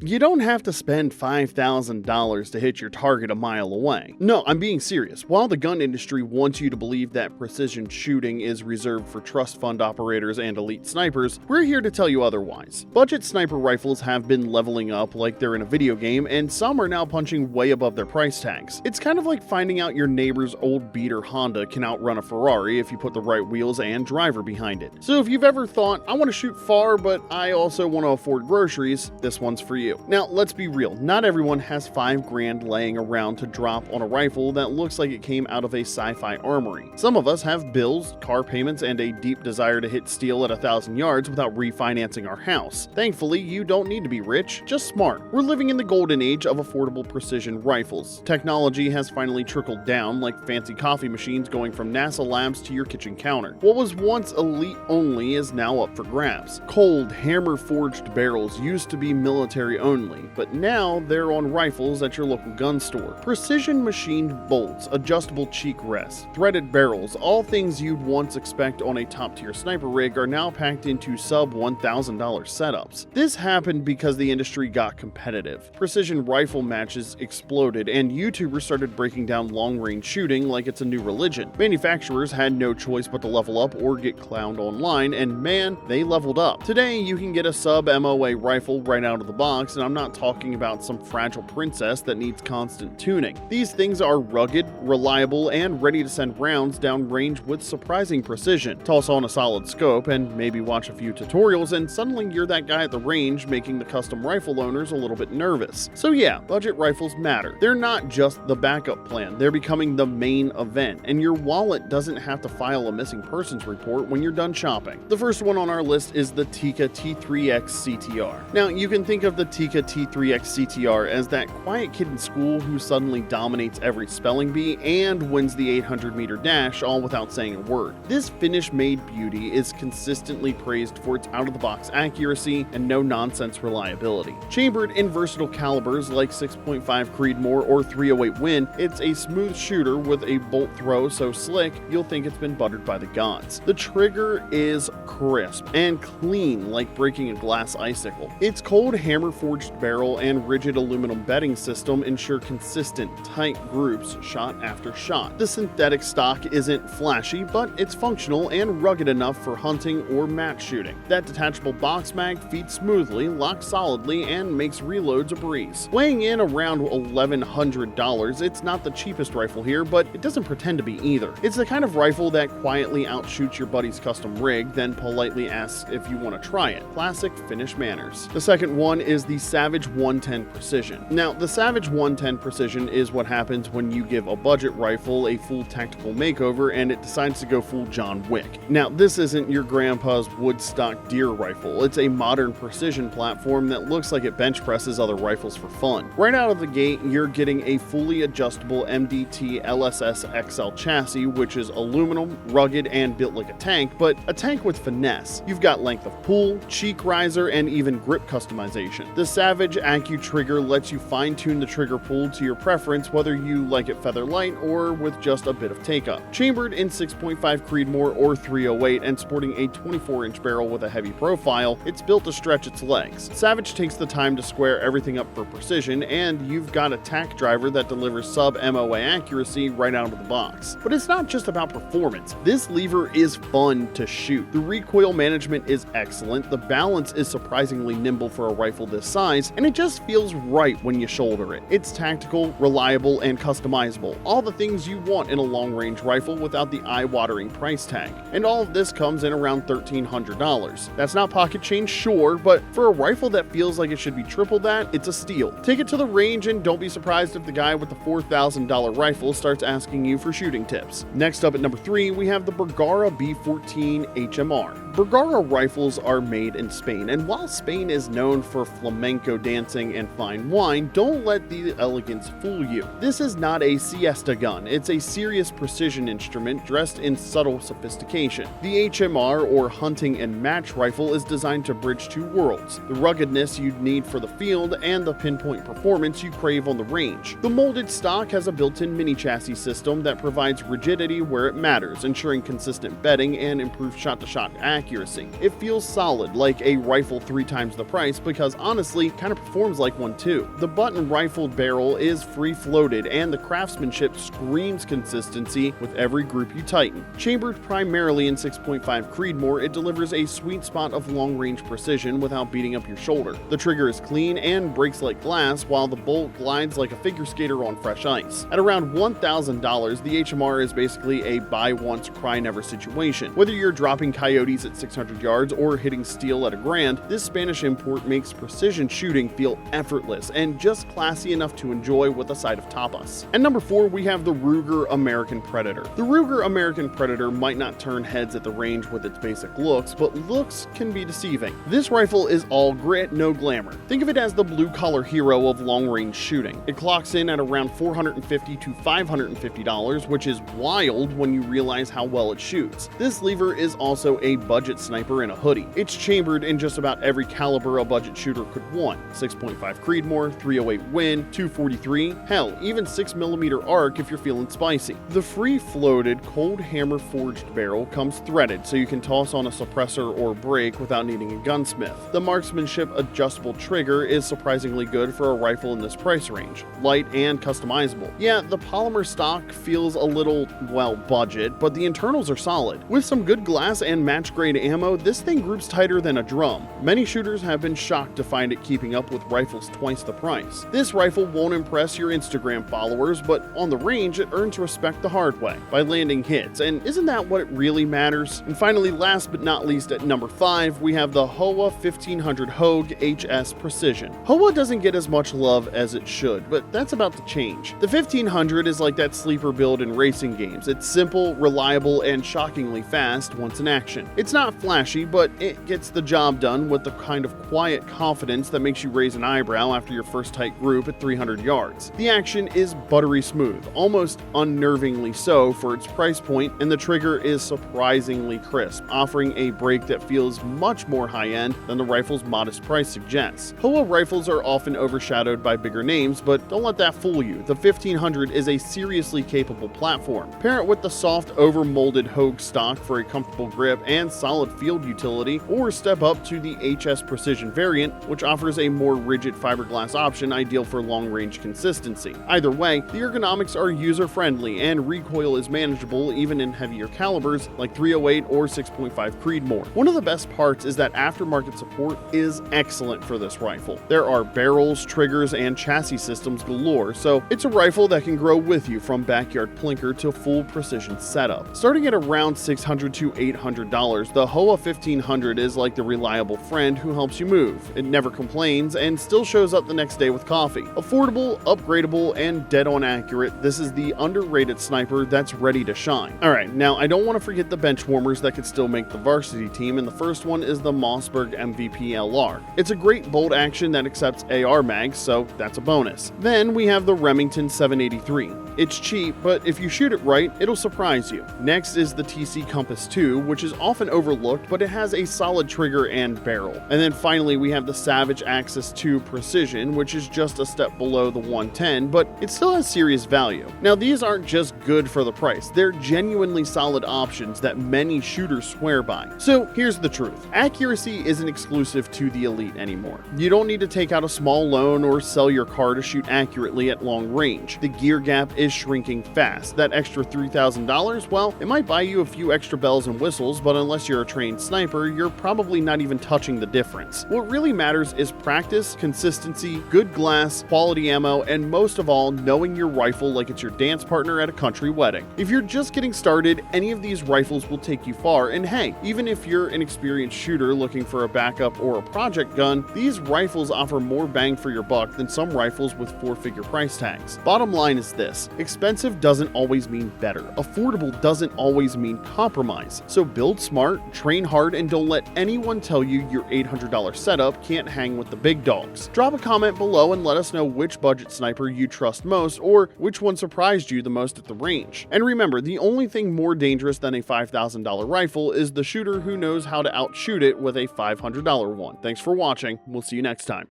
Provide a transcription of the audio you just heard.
You don't have to spend $5,000 to hit your target a mile away. No, I'm being serious. While the gun industry wants you to believe that precision shooting is reserved for trust fund operators and elite snipers, we're here to tell you otherwise. Budget sniper rifles have been leveling up like they're in a video game, and some are now punching way above their price tags. It's kind of like finding out your neighbor's old beater Honda can outrun a Ferrari if you put the right wheels and driver behind it. So if you've ever thought, I want to shoot far, but I also want to afford groceries, this one's for you. Now, let's be real, not everyone has $5,000 laying around to drop on a rifle that looks like it came out of a sci-fi armory. Some of us have bills, car payments, and a deep desire to hit steel at 1,000 yards without refinancing our house. Thankfully, you don't need to be rich, just smart. We're living in the golden age of affordable precision rifles. Technology has finally trickled down, like fancy coffee machines going from NASA labs to your kitchen counter. What was once elite only is now up for grabs. Cold, hammer-forged barrels used to be military only, but now they're on rifles at your local gun store. Precision machined bolts, adjustable cheek rests, threaded barrels, all things you'd once expect on a top-tier sniper rig are now packed into sub-$1,000 setups. This happened because the industry got competitive. Precision rifle matches exploded, and YouTubers started breaking down long-range shooting like it's a new religion. Manufacturers had no choice but to level up or get clowned online, and man, they leveled up. Today, you can get a sub-MOA rifle right out of the box, and I'm not talking about some fragile princess that needs constant tuning. These things are rugged, reliable, and ready to send rounds down range with surprising precision. Toss on a solid scope and maybe watch a few tutorials, and suddenly you're that guy at the range making the custom rifle owners a little bit nervous. So yeah, budget rifles matter. They're not just the backup plan, they're becoming the main event, and your wallet doesn't have to file a missing persons report when you're done shopping. The first one on our list is the Tika T3XCTR. Now, you can think of the Tika T3XCTR as that quiet kid in school who suddenly dominates every spelling bee and wins the 800-meter dash all without saying a word. This finish-made beauty is consistently praised for its out-of-the-box accuracy and no-nonsense reliability. Chambered in versatile calibers like 6.5 Creedmoor or 308 Win, it's a smooth shooter with a bolt throw so slick you'll think it's been buttered by the gods. The trigger is crisp and clean like breaking a glass icicle. Its cold hammer-forged barrel and rigid aluminum bedding system ensure consistent, tight groups shot after shot. The synthetic stock isn't flashy, but it's functional and rugged enough for hunting or match shooting. That detachable box mag feeds smoothly, locks solidly, and makes reloads a breeze. Weighing in around $1,100, it's not the cheapest rifle here, but it doesn't pretend to be either. It's the kind of rifle that quietly outshoots your buddy's custom rig, then politely asks if you want to try it. Classic Finnish manners. The second one is the Savage 110 Precision. Now, the Savage 110 Precision is what happens when you give a budget rifle a full tactical makeover and it decides to go full John Wick. Now, this isn't your grandpa's Woodstock deer rifle. It's a modern precision platform that looks like it bench presses other rifles for fun. Right out of the gate, you're getting a fully adjustable MDT LSS XL chassis, which is aluminum, rugged, and built like a tank, but a tank with finesse. You've got length of pull, cheek riser, and even grip customization. The Savage AccuTrigger lets you fine-tune the trigger pull to your preference, whether you like it feather light or with just a bit of take-up. Chambered in 6.5 Creedmoor or 308 and sporting a 24-inch barrel with a heavy profile, it's built to stretch its legs. Savage takes the time to square everything up for precision, and you've got a tack driver that delivers sub-MOA accuracy right out of the box. But it's not just about performance. This lever is fun to shoot. The recoil management is excellent, the balance is surprisingly nimble for a rifle this size, and it just feels right when you shoulder it. It's tactical, reliable, and customizable. All the things you want in a long-range rifle without the eye-watering price tag. And all of this comes in around $1,300. That's not pocket change, sure, but for a rifle that feels like it should be triple that, it's a steal. Take it to the range and don't be surprised if the guy with the $4,000 rifle starts asking you for shooting tips. Next up at number 3, we have the Burggara B14 HMR. Burggara rifles are made in Spain, and while Spain is known for flamenco dancing and fine wine, don't let the elegance fool you. This is not a siesta gun, it's a serious precision instrument dressed in subtle sophistication. The HMR, or hunting and match rifle, is designed to bridge two worlds, the ruggedness you'd need for the field and the pinpoint performance you crave on the range. The molded stock has a built-in mini chassis system that provides rigidity where it matters, ensuring consistent bedding and improved shot-to-shot accuracy accuracy. It feels solid, like a rifle 3 times the price, because honestly, kind of performs like one too. The button rifled barrel is free-floated, and the craftsmanship screams consistency with every group you tighten. Chambered primarily in 6.5 Creedmoor, it delivers a sweet spot of long-range precision without beating up your shoulder. The trigger is clean and breaks like glass, while the bolt glides like a figure skater on fresh ice. At around $1,000, the HMR is basically a buy once, cry never situation. Whether you're dropping coyotes at 600 yards or hitting steel at $1,000, this Spanish import makes precision shooting feel effortless and just classy enough to enjoy with a side of tapas. At number 4, we have the Ruger American Predator. The Ruger American Predator might not turn heads at the range with its basic looks, but looks can be deceiving. This rifle is all grit, no glamour. Think of it as the blue-collar hero of long-range shooting. It clocks in at around $450 to $550, which is wild when you realize how well it shoots. This lever is also a budget sniper in a hoodie. It's chambered in just about every caliber a budget shooter could want. 6.5 Creedmoor, 308 Win, 243, hell, even 6mm arc if you're feeling spicy. The free-floated, cold hammer forged barrel comes threaded, so you can toss on a suppressor or brake without needing a gunsmith. The marksmanship adjustable trigger is surprisingly good for a rifle in this price range. Light and customizable. Yeah, the polymer stock feels a little, well, budget, but the internals are solid. With some good glass and match-grade ammo, this thing groups tighter than a drum. Many shooters have been shocked to find it keeping up with rifles twice the price. This rifle won't impress your Instagram followers, but on the range, it earns respect the hard way, by landing hits, and isn't that what it really matters? And finally, last but not least, at number 5, we have the Hogue 1500 Hogue HS Precision. Hogue doesn't get as much love as it should, but that's about to change. The 1500 is like that sleeper build in racing games. It's simple, reliable, and shockingly fast once in action. It's not flashy, but it gets the job done with the kind of quiet confidence that makes you raise an eyebrow after your first tight group at 300 yards. The action is buttery smooth, almost unnervingly so for its price point, and the trigger is surprisingly crisp, offering a break that feels much more high-end than the rifle's modest price suggests. Hogue rifles are often overshadowed by bigger names, but don't let that fool you. The 1500 is a seriously capable platform. Pair it with the soft, over-molded Hogue stock for a comfortable grip and solid field utility, or step up to the HS Precision variant, which offers a more rigid fiberglass option ideal for long-range consistency. Either way, the ergonomics are user-friendly and recoil is manageable even in heavier calibers like 308 or 6.5 Creedmoor. One of the best parts is that aftermarket support is excellent for this rifle. There are barrels, triggers, and chassis systems galore, so it's a rifle that can grow with you from backyard plinker to full precision setup. Starting at around $600 to $800, the Hogue 1500 is like the reliable friend who helps you move. It never complains and still shows up the next day with coffee. Affordable, upgradable, and dead-on accurate, this is the underrated sniper that's ready to shine. Alright, now I don't want to forget the bench warmers that could still make the varsity team, and the first one is the Mossberg MVP LR. It's a great bolt action that accepts AR mags, so that's a bonus. Then we have the Remington 783. It's cheap, but if you shoot it right, it'll surprise you. Next is the TC Compass 2, which is often overlooked, but it has a solid trigger and barrel. And then finally we have the Savage Axis 2 Precision, which is just a step below the 110, but it still has serious value. Now these aren't just good for the price, they're genuinely solid options that many shooters swear by. So here's the truth. Accuracy isn't exclusive to the elite anymore. You don't need to take out a small loan or sell your car to shoot accurately at long range. The gear gap is shrinking fast. That extra $3,000, well, it might buy you a few extra bells and whistles, but unless you're a trained sniper, you're probably not even touching the difference. What really matters is practice, consistency, good glass, quality ammo, and most of all, knowing your rifle like it's your dance partner at a country wedding. If you're just getting started, any of these rifles will take you far, and hey, even if you're an experienced shooter looking for a backup or a project gun, these rifles offer more bang for your buck than some rifles with 4-figure price tags. Bottom line is this: expensive doesn't always mean better. Affordable doesn't always mean compromise. So build smart, train hard, and don't let anyone tell you your $800 setup can't hang with the big dogs. Drop a comment below and let us know which budget sniper you trust most, or which one surprised you the most at the range. And remember, the only thing more dangerous than a $5,000 rifle is the shooter who knows how to outshoot it with a $500 one. Thanks for watching. We'll see you next time.